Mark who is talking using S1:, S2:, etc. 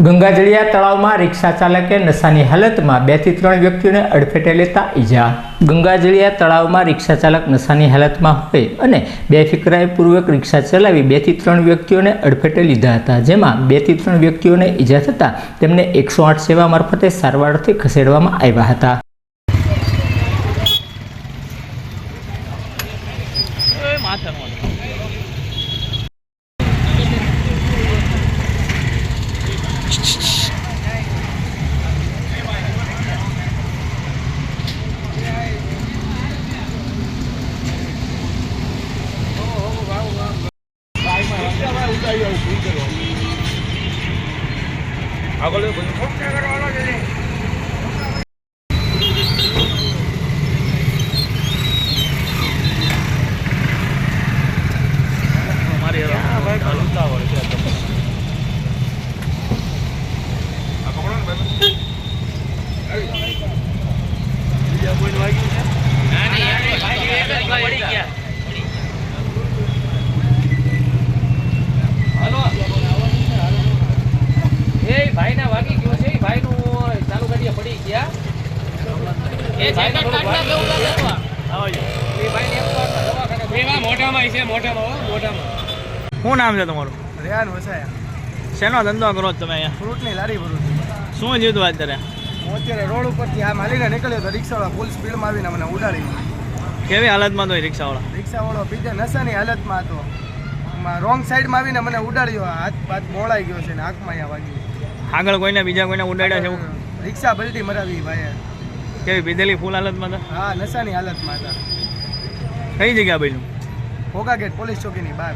S1: ગંગાજળિયા તળાવમાં રિક્ષા ચાલકે નશાની હાલતમાં 2 થી 3 વ્યક્તિઓને અડફેટે લેતા ઈજા। ગંગાજળિયા તળાવમાં રિક્ષા ચાલક નશાની હાલતમાં હોય અને બેફિકરાઈપૂર્વક રિક્ષા ચલાવી 2 થી 3 વ્યક્તિઓને અડફેટે લીધા હતા, જેમાં 2 થી 3 વ્યક્તિઓને ઈજા થતાં તેમને 108 સેવા મારફતે સારવારથી ખસેડવામાં આવ્યા હતા।
S2: શું નામ છે તમારું?
S3: રેહાન વસાયા।
S2: શેનો ધંધો કરો છો તમે અહીંયા?
S3: ફ્રૂટની લારી ભરું છું।
S2: શું જીવતું અત્યારે?
S3: હું અત્યારે રોડ ઉપરથી આમ હાલીને નીકળ્યો તો રિક્ષાવાળા ફૂલ સ્પીડમાં આવીને મને ઉડાડી।
S2: કેવી હાલતમાં તો રિક્ષાવાળા?
S3: રિક્ષાવાળો બીજા નશાની હાલતમાં હતો, રોંગ સાઈડમાં આવીને મને ઉડાડ્યો। હાથ બોળાઈ ગયો છે ને આંખમાં અહીંયા વાગ્યું।
S2: આગળ કોઈને બીજા કોઈને ઉડાડ્યા છે?
S3: રિક્ષા પલટી મરાવી ભાઈ।
S2: કેવી પીધેલી ફૂલ હાલતમાં હતા?
S3: હા, નશાની હાલતમાં હતા।
S2: કઈ જગ્યા ભાઈ?
S3: ઘોઘા ગેટ પોલીસ ચોકીની બહાર।